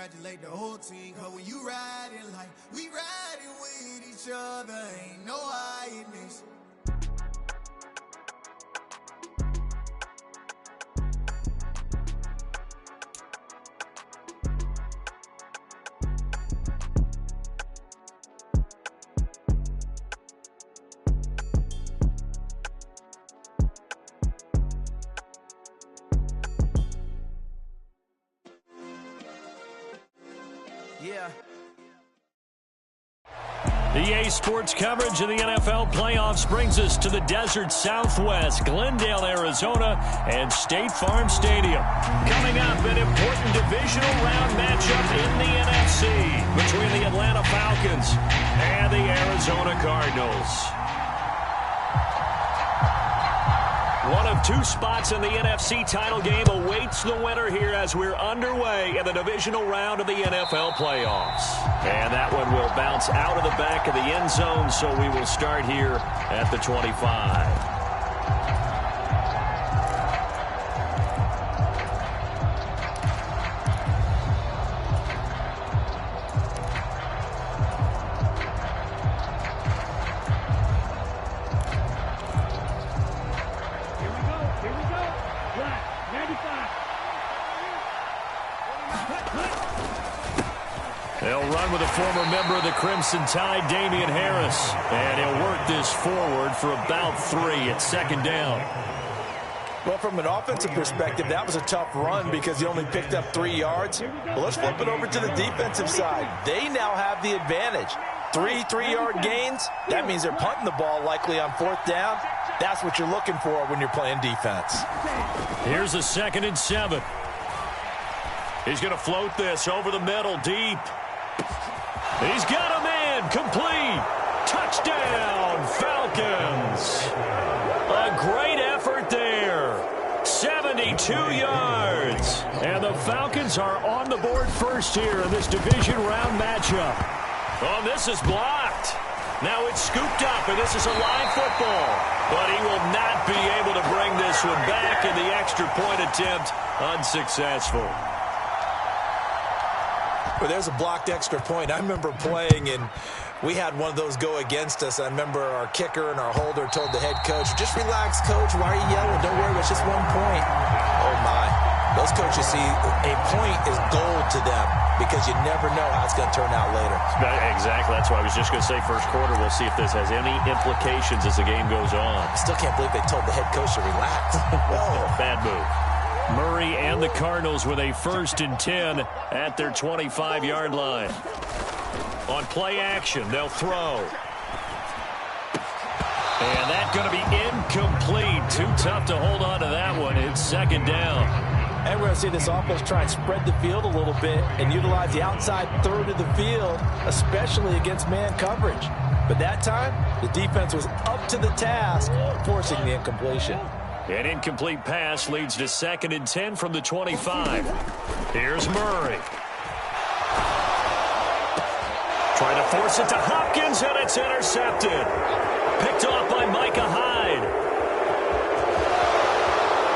congratulate the whole team. Cause when you riding like we riding with each other, ain't no hiding this. Yeah. The EA Sports coverage of the NFL playoffs brings us to the desert Southwest, Glendale, Arizona, and State Farm Stadium. Coming up, an important divisional round matchup in the NFC between the Atlanta Falcons and the Arizona Cardinals. One of two spots in the NFC title game awaits the winner here as we're underway in the divisional round of the NFL playoffs. And that one will bounce out of the back of the end zone, so we will start here at the 25. They'll run with a former member of the Crimson Tide, Damian Harris. And he'll work this forward for about 3 at second down. Well, from an offensive perspective, that was a tough run because he only picked up 3 yards. But let's flip it over to the defensive side. They now have the advantage. 3 3-yard gains, that means they're punting the ball likely on 4th down. That's what you're looking for when you're playing defense. Here's a 2nd and 7. He's going to float this over the middle, deep. He's got a man, complete. Touchdown, Falcons. A great effort there. 72 yards. And the Falcons are on the board first here in this division round matchup. Oh, this is blocked. Now it's scooped up, and this is a live football. But he will not be able to bring this one back, and the extra point attempt unsuccessful. Well, there's a blocked extra point. I remember playing, and we had one of those go against us. I remember our kicker and our holder told the head coach, just relax, coach. Why are you yelling? Don't worry, it's just 1 point. Oh, my. Those coaches see a point is gold to them because you never know how it's going to turn out later. Exactly. That's why I was just going to say first quarter. We'll see if this has any implications as the game goes on. I still can't believe they told the head coach to relax. Whoa. Bad move. Murray and the Cardinals with a 1st and 10 at their 25-yard line. On play action, they'll throw. And that's going to be incomplete. Too tough to hold on to that one. It's 2nd down. And we're going to see this offense try and spread the field a little bit and utilize the outside third of the field, especially against man coverage. But that time, the defense was up to the task, forcing the incompletion. An incomplete pass leads to 2nd and 10 from the 25. Here's Murray. Trying to force it to Hopkins, and it's intercepted. Picked off by Micah Hyde.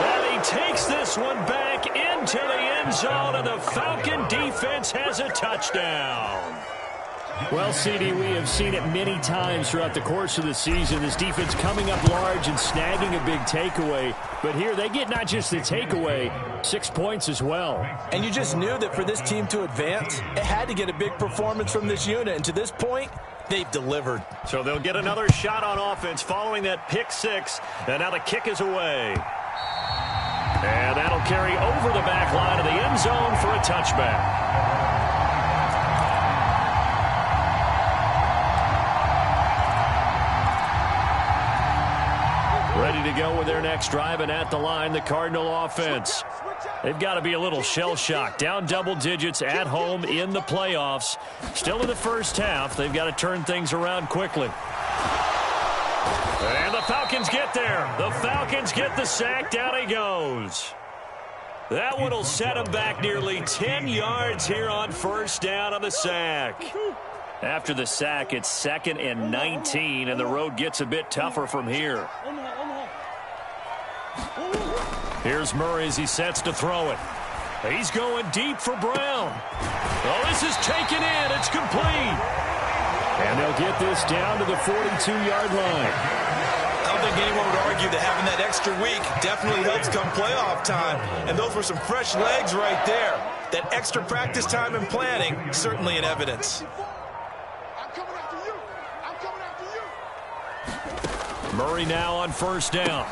And he takes this one back into the end zone, and the Falcon defense has a touchdown. Well, CD, we have seen it many times throughout the course of the season. This defense coming up large and snagging a big takeaway. But here they get not just the takeaway, 6 points as well. And you just knew that for this team to advance, it had to get a big performance from this unit. And to this point, they've delivered. So they'll get another shot on offense following that pick 6. And now the kick is away. And that'll carry over the back line of the end zone for a touchback. Ready to go with their next drive, and at the line, the Cardinal offense. They've got to be a little shell-shocked. Down double digits at home in the playoffs. Still in the first half. They've got to turn things around quickly. And the Falcons get there. The Falcons get the sack. Down he goes. That one will set him back nearly 10 yards here on 1st down on the sack. After the sack, it's 2nd and 19, and the road gets a bit tougher from here. Here's Murray as he sets to throw it. He's going deep for Brown. Oh, this is taken in. It's complete. And they'll get this down to the 42-yard line. I don't think anyone would argue that having that extra week definitely helps come playoff time. And those were some fresh legs right there. That extra practice time and planning, certainly in evidence. I'm coming after you. I'm coming after you. Murray now on first down.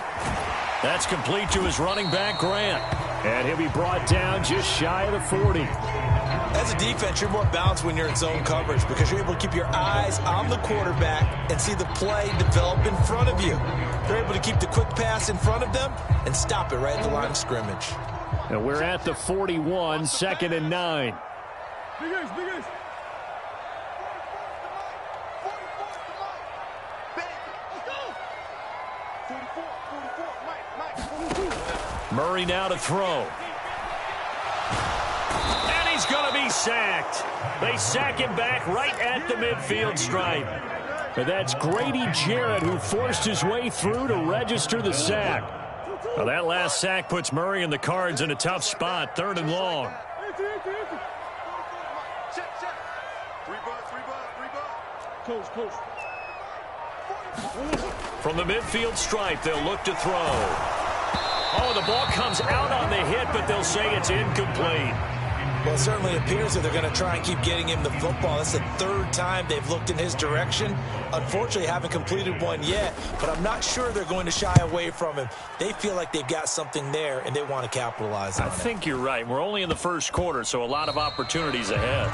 That's complete to his running back, Grant. And he'll be brought down just shy of the 40. As a defense, you're more balanced when you're in zone coverage because you're able to keep your eyes on the quarterback and see the play develop in front of you. You're able to keep the quick pass in front of them and stop it right at the line of scrimmage. And we're at the 41, 2nd and 9. Big Ace, Big Ace. Murray now to throw. And he's going to be sacked. They sack him back right at the midfield stripe. And that's Grady Jarrett who forced his way through to register the sack. Well, that last sack puts Murray and the Cards in a tough spot, 3rd and long. Close. From the midfield stripe, they'll look to throw. Oh, the ball comes out on the hit, but they'll say it's incomplete. Well, it certainly appears that they're going to try and keep getting him the football. That's the 3rd time they've looked in his direction. Unfortunately, haven't completed one yet, but I'm not sure they're going to shy away from him. They feel like they've got something there, and they want to capitalize on it. I think you're right. We're only in the first quarter, so a lot of opportunities ahead.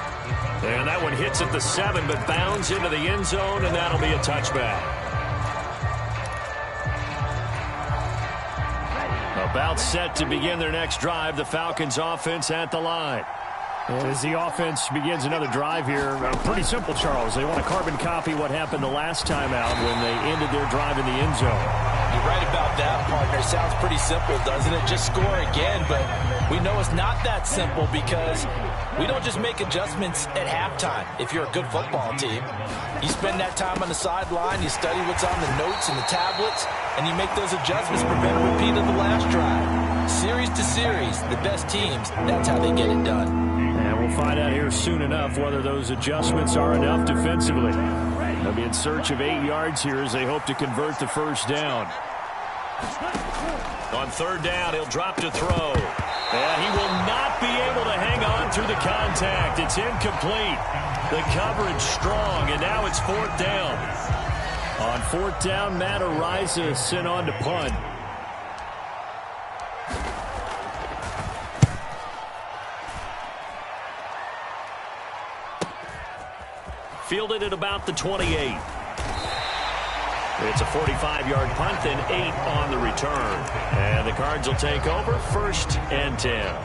And that one hits at the 7, but bounds into the end zone, and that'll be a touchback. About set to begin their next drive, the Falcons offense at the line. As the offense begins another drive here, pretty simple, Charles. They want to carbon copy what happened the last time out when they ended their drive in the end zone. You're right about that, partner. Sounds pretty simple, doesn't it? Just score again, but we know it's not that simple because we don't just make adjustments at halftime if you're a good football team. You spend that time on the sideline, you study what's on the notes and the tablets, and you make those adjustments, prevent a repeat of the last drive. Series to series, the best teams, that's how they get it done. And we'll find out here soon enough whether those adjustments are enough defensively. They'll be in search of 8 yards here as they hope to convert the first down. On 3rd down, he'll drop to throw. And he will not be able to hang on through the contact. It's incomplete. The coverage strong, and now it's 4th down. On 4th down, Matt Ariza sent on to punt. Fielded at about the 28. It's a 45-yard punt, then 8 on the return. And the Cards will take over, 1st and 10.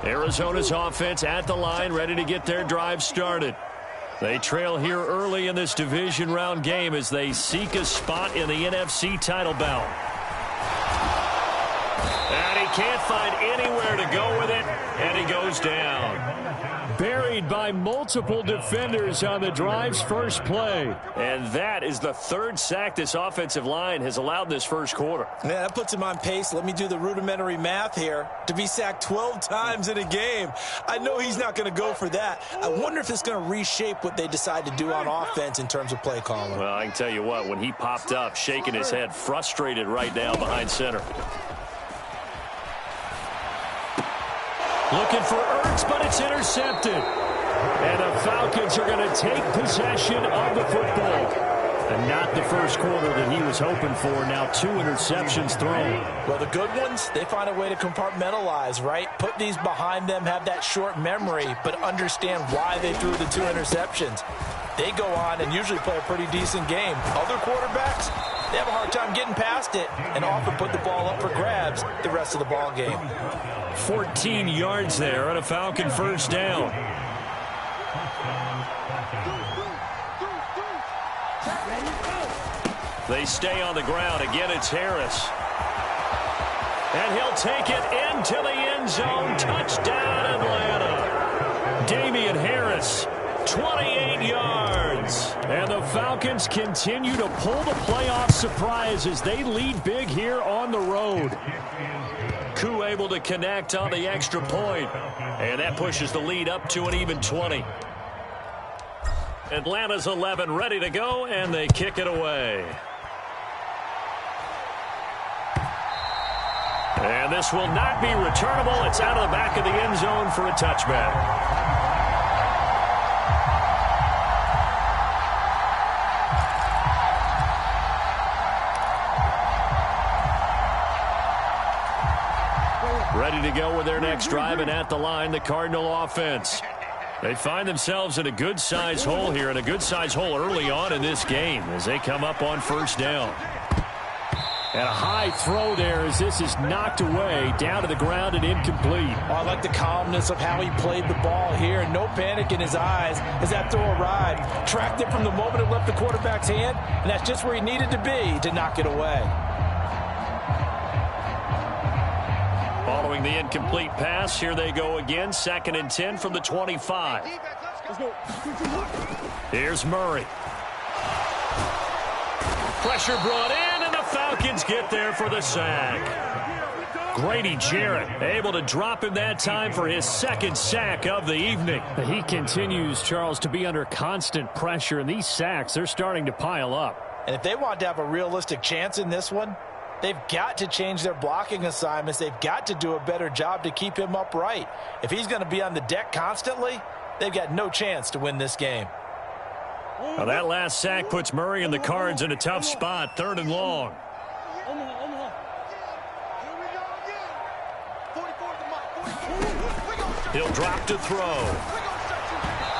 Arizona's offense at the line, ready to get their drive started. They trail here early in this division round game as they seek a spot in the NFC title bout. And he can't find anywhere to go with it, and he goes down. Buried by multiple defenders on the drive's first play. And that is the 3rd sack this offensive line has allowed in this first quarter. Yeah, that puts him on pace. Let me do the rudimentary math here. To be sacked 12 times in a game. I know he's not going to go for that. I wonder if it's going to reshape what they decide to do on offense in terms of play calling. Well, I can tell you what, when he popped up, shaking his head, frustrated right now behind center. Looking for Ertz, but it's intercepted. And the Falcons are going to take possession of the football. And not the first quarter that he was hoping for. Now 2 interceptions thrown. Well, the good ones, they find a way to compartmentalize, right? Put these behind them, have that short memory, but understand why they threw the 2 interceptions. They go on and usually play a pretty decent game. Other quarterbacks, they have a hard time getting past it and often put the ball up for grabs the rest of the ball game. 14 yards there on a Falcon first down. They stay on the ground. Again, it's Harris. And he'll take it into the end zone. Touchdown, Atlanta. Damian Harris, 12 Falcons continue to pull the playoff surprise as they lead big here on the road. Koo able to connect on the extra point, and that pushes the lead up to an even 20. Atlanta's 11 ready to go, and they kick it away. And this will not be returnable. It's out of the back of the end zone for a touchback. Ready to go with their next drive, and at the line, the Cardinal offense. They find themselves in a good-sized hole here, and a good-sized hole early on in this game as they come up on first down. And a high throw there as this is knocked away, down to the ground and incomplete. Oh, I like the calmness of how he played the ball here, and no panic in his eyes as that throw arrived. Tracked it from the moment it left the quarterback's hand, and that's just where he needed to be to knock it away. Following the incomplete pass, here they go again, 2nd and 10 from the 25. Here's Murray. Pressure brought in, and the Falcons get there for the sack. Grady Jarrett able to drop him that time for his 2nd sack of the evening. He continues, Charles, to be under constant pressure, and these sacks, they're starting to pile up. And if they want to have a realistic chance in this one, they've got to change their blocking assignments. They've got to do a better job to keep him upright. If he's going to be on the deck constantly, they've got no chance to win this game. Now that last sack puts Murray and the Cards in a tough spot, 3rd and long. He'll drop to throw.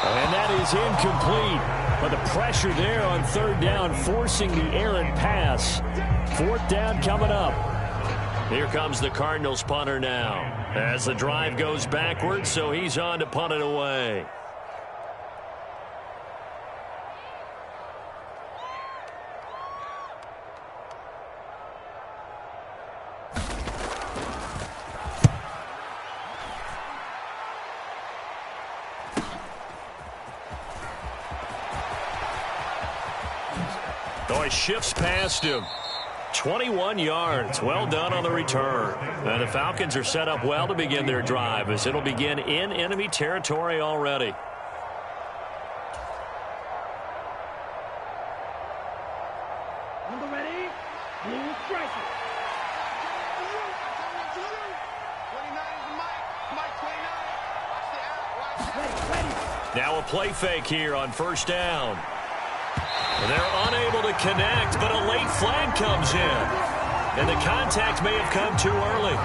And that is incomplete. But the pressure there on 3rd down, forcing the errant pass. 4th down coming up. Here comes the Cardinals punter now, as the drive goes backwards, so he's on to punt it away. Oh, he shifts past him. 21 yards. Well done on the return. And the Falcons are set up well to begin their drive as it'll begin in enemy territory already. Ready? Blue striker. Now a play fake here on 1st down. They're unable to connect, but a late flag comes in. And the contact may have come too early.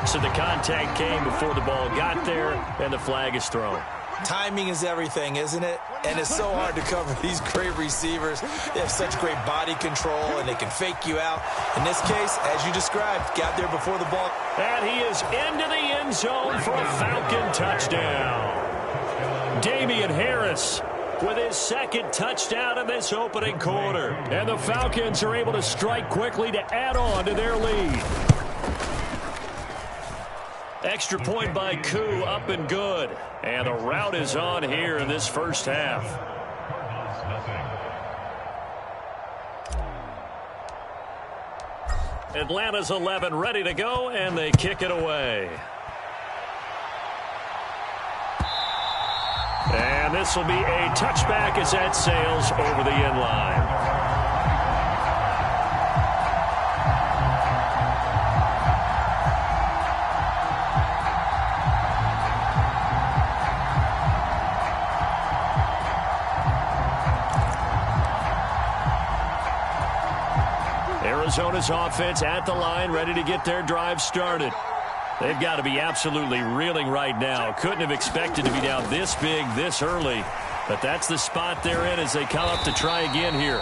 So the contact came before the ball got there, and the flag is thrown. Timing is everything, isn't it? And it's so hard to cover these great receivers. They have such great body control, and they can fake you out. In this case, as you described, got there before the ball. And he is into the end zone for a Falcon touchdown. Damian Harris with his 2nd touchdown in this opening quarter. And the Falcons are able to strike quickly to add on to their lead. Extra point by Koo, up and good. And the route is on here in this first half. Atlanta's 11 ready to go, and they kick it away. And this will be a touchback as that sails over the end line. Arizona's offense at the line, ready to get their drive started. They've got to be absolutely reeling right now. Couldn't have expected to be down this big, this early. But that's the spot they're in as they come up to try again here.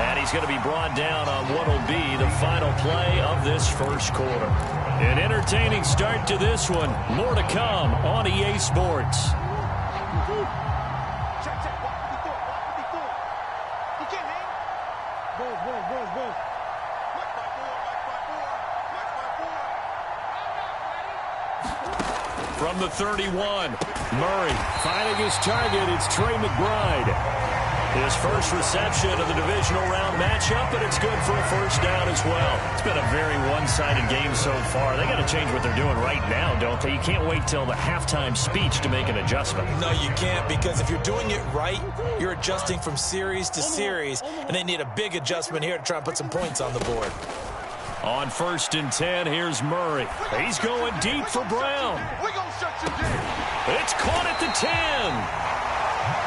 And he's going to be brought down on what will be the final play of this first quarter. An entertaining start to this one. More to come on EA Sports. From the 31, Murray finding his target. It's Trey McBride. His first reception of the divisional round matchup, but it's good for a first down as well. It's been a very one-sided game so far. They got to change what they're doing right now, don't they? You can't wait till the halftime speech to make an adjustment. No, you can't, because if you're doing it right, you're adjusting from series to series, and they need a big adjustment here to try and put some points on the board. On 1st and 10, here's Murray. He's going deep for Brown. It's caught at the 10.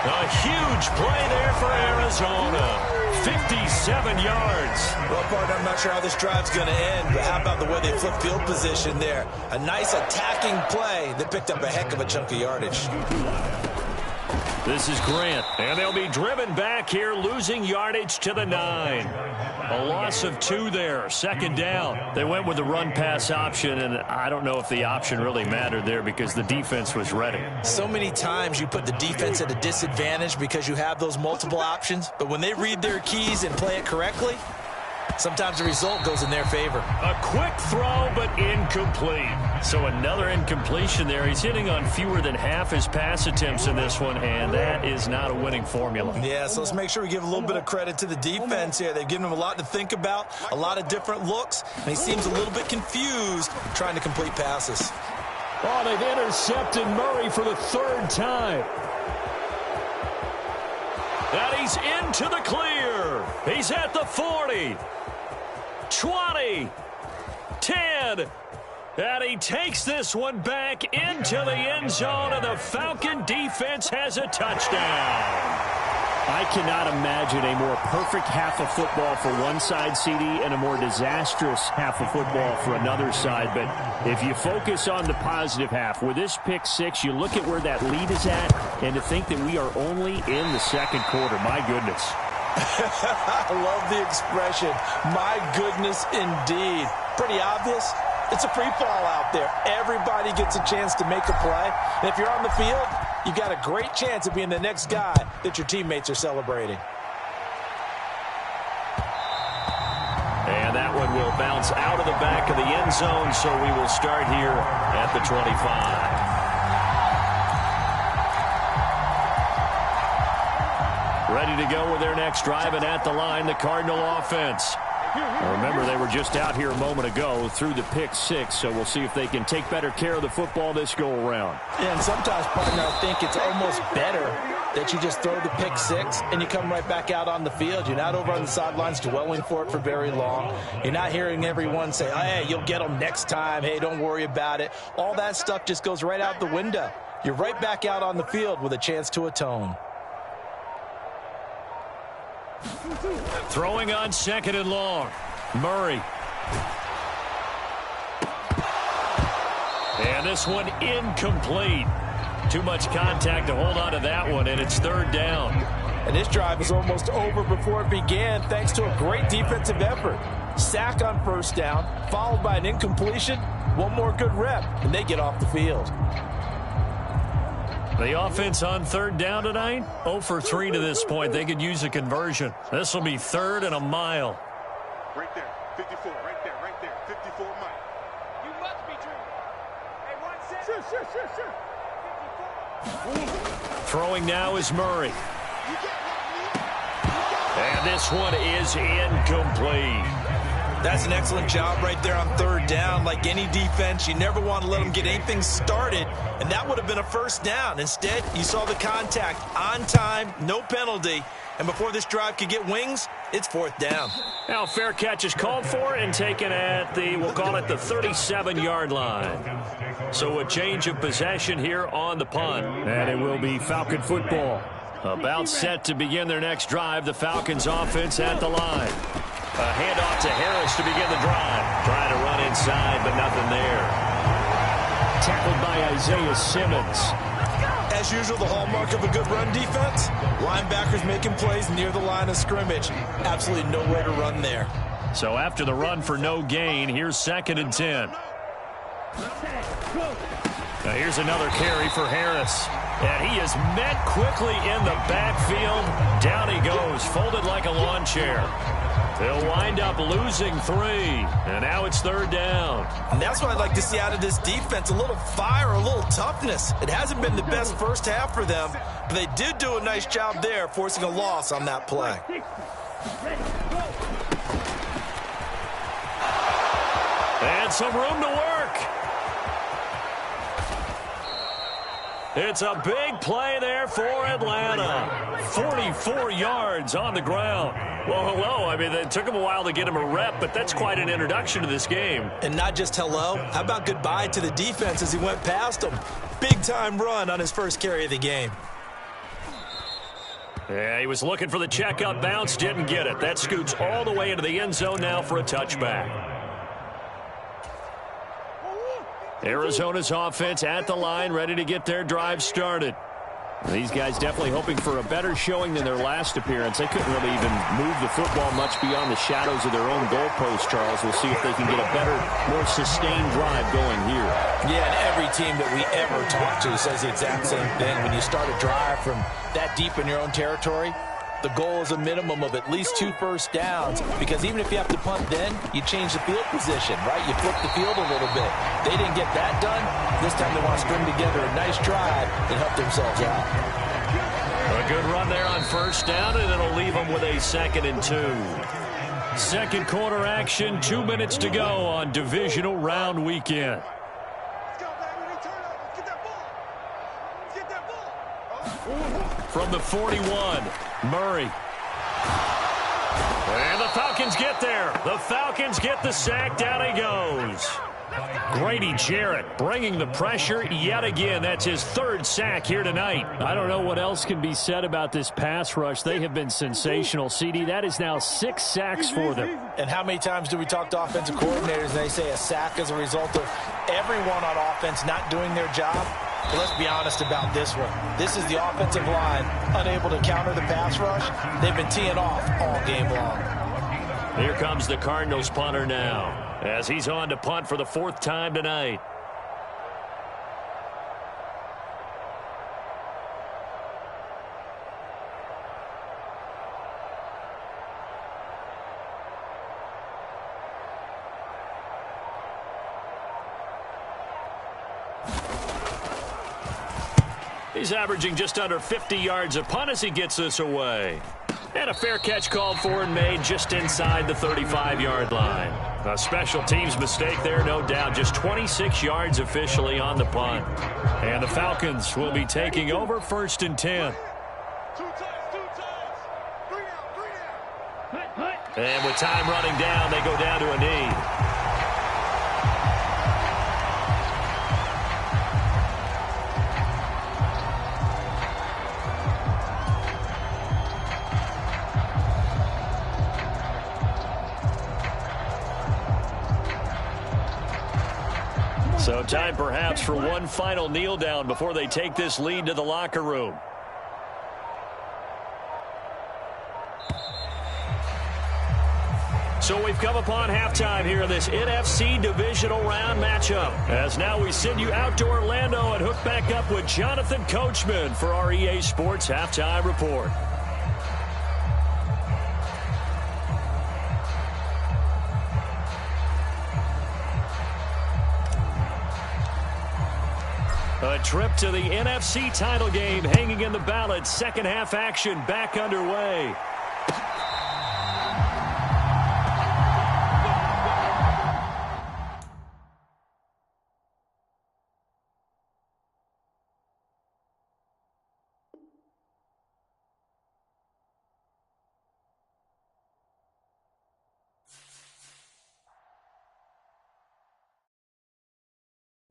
A huge play there for Arizona. 57 yards. Well, partner, I'm not sure how this drive's going to end, but how about the way they flip field position there? A nice attacking play that picked up a heck of a chunk of yardage. This is Grant, and they'll be driven back here, losing yardage to the 9. A loss of 2 there, 2nd down. They went with the run-pass option, and I don't know if the option really mattered there because the defense was ready. So many times you put the defense at a disadvantage because you have those multiple options, but when they read their keys and play it correctly, sometimes the result goes in their favor. A quick throw, but incomplete. So another incompletion there. He's hitting on fewer than half his pass attempts in this one, and that is not a winning formula. Yeah, so let's make sure we give a little bit of credit to the defense here. They've given him a lot to think about, a lot of different looks, and he seems a little bit confused trying to complete passes. Oh, they've intercepted Murray for the 3rd time. And he's into the clear. He's at the 40. 20, 10, and he takes this one back into the end zone, and the Falcon defense has a touchdown. I cannot imagine a more perfect half of football for one side, CD, and a more disastrous half of football for another side. But if you focus on the positive half, with this pick 6, you look at where that lead is at, and to think that we are only in the 2nd quarter, my goodness. I love the expression, my goodness indeed. Pretty obvious. It's a free fall out there. Everybody gets a chance to make a play. And if you're on the field, you've got a great chance of being the next guy that your teammates are celebrating. And that one will bounce out of the back of the end zone, so we will start here at the 25. Ready to go with their next drive, and at the line, the Cardinal offense. Now remember, they were just out here a moment ago through the pick 6, so we'll see if they can take better care of the football this go-around. Yeah, and sometimes, partner, I think it's almost better that you just throw the pick 6 and you come right back out on the field. You're not over on the sidelines dwelling for it for very long. You're not hearing everyone say, oh, hey, you'll get them next time. Hey, don't worry about it. All that stuff just goes right out the window. You're right back out on the field with a chance to atone. Throwing on 2nd and long. Murray. And this one incomplete. Too much contact to hold on to that one, and it's 3rd down. And this drive is almost over before it began thanks to a great defensive effort. Sack on 1st down, followed by an incompletion. One more good rep, and they get off the field. The offense on 3rd down tonight, 0 for 3 to this point. They could use a conversion. This will be 3rd and a mile. Right there, 54, right there, 54 mile. You must be true. Hey, 1 second. Sure. Throwing now is Murray. And this one is incomplete. That's an excellent job right there on 3rd down. Like any defense, you never want to let them get anything started, and that would have been a 1st down. Instead, you saw the contact on time, no penalty, and before this drive could get wings, it's 4th down. Now, fair catch is called for and taken at the, we'll call it the 37-yard line. So a change of possession here on the punt. And it will be Falcon football. About set to begin their next drive, the Falcons offense at the line. A handoff to Harris to begin the drive. Trying to run inside, but nothing there. Tackled by Isaiah Simmons. As usual, the hallmark of a good run defense, linebackers making plays near the line of scrimmage. Absolutely nowhere to run there. So after the run for no gain, here's 2nd and 10. Now here's another carry for Harris. And he is met quickly in the backfield. Down he goes, folded like a lawn chair. They'll wind up losing 3, and now it's 3rd down. And that's what I'd like to see out of this defense, a little fire, a little toughness. It hasn't been the best first half for them, but they did do a nice job there, forcing a loss on that play. And some room to work. It's a big play there for Atlanta. 44 yards on the ground. Well, hello. I mean, it took him a while to get him a rep, but that's quite an introduction to this game. And not just hello. How about goodbye to the defense as he went past him? Big-time run on his first carry of the game. Yeah, he was looking for the checkup bounce, didn't get it. That scoots all the way into the end zone now for a touchback. Arizona's offense at the line, ready to get their drive started. These guys definitely hoping for a better showing than their last appearance. They couldn't really even move the football much beyond the shadows of their own goalpost, Charles. We'll see if they can get a better, more sustained drive going here. Yeah, and every team that we ever talk to says the exact same thing. When you start a drive from that deep in your own territory, the goal is a minimum of at least 2 first downs, because even if you have to punt then, you change the field position, right? You flip the field a little bit. They didn't get that done. This time they want to string together a nice drive and help themselves out. A good run there on first down, and it'll leave them with a 2nd and 2. Second quarter action, 2 minutes to go on divisional round weekend. Let's go, baby. Turn up. Let's get that ball. Let's get that ball. From the 41, Murray. And the Falcons get there. The Falcons get the sack. Down he goes. Grady Jarrett bringing the pressure yet again. That's his 3rd sack here tonight. I don't know what else can be said about this pass rush. They have been sensational, CD. That is now 6 sacks for them. And how many times do we talk to offensive coordinators and they say a sack as a result of everyone on offense not doing their job? But let's be honest about this one. This is the offensive line unable to counter the pass rush. They've been teeing off all game long. Here comes the Cardinals punter now, as he's on to punt for the 4th time tonight. He's averaging just under 50 yards a punt as he gets this away. And a fair catch called for and made just inside the 35-yard line. A special teams mistake there, no doubt. Just 26 yards officially on the punt. And the Falcons will be taking over 1st and 10. 2 times. 3 down. And with time running down, they go down to a knee. So time perhaps for one final kneel down before they take this lead to the locker room. So we've come upon halftime here in this NFC divisional round matchup. As now we send you out to Orlando and hook back up with Jonathan Coachman for our EA Sports Halftime Report. A trip to the NFC title game hanging in the balance. Second half action back underway.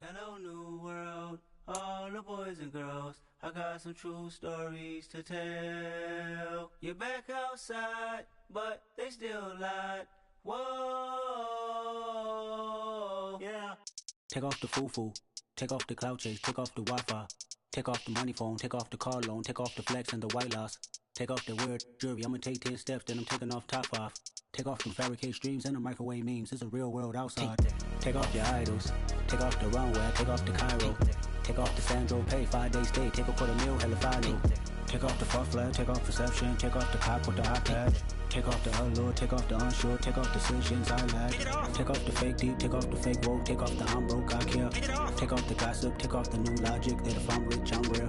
Hello, new world, all the boys and girls. I got some true stories to tell. You're back outside, but they still lied. Whoa, yeah. Take off the foo-foo, take off the cloud chase, take off the Wi-Fi, take off the money phone, take off the car loan, take off the flex and the white loss. Take off the weird jewelry, I'ma take 10 steps, then I'm taking off top off. Take off the fabricated streams and the microwave memes, it's a real world outside. Take off your idols, take off the runway, take off the Cairo. Take off the Sandro pay, 5 days stay, take a $250,000 hella final. Take off the far flag, take off perception, take off the cop with the iPad. Take off the allure, take off the unsure, take off decisions I lack. Take off the fake deep, take off the fake woke, take off the I'm broke, I care. Take off the gossip, take off the new logic that if I'm rich, I'm real.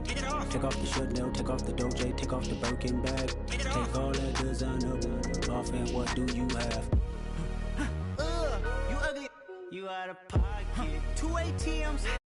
Take off the Chanel, take off the Doja, take off the Birkin bag. Take all that designer off and what do you have? You ugly. You out of pocket. 2 ATMs.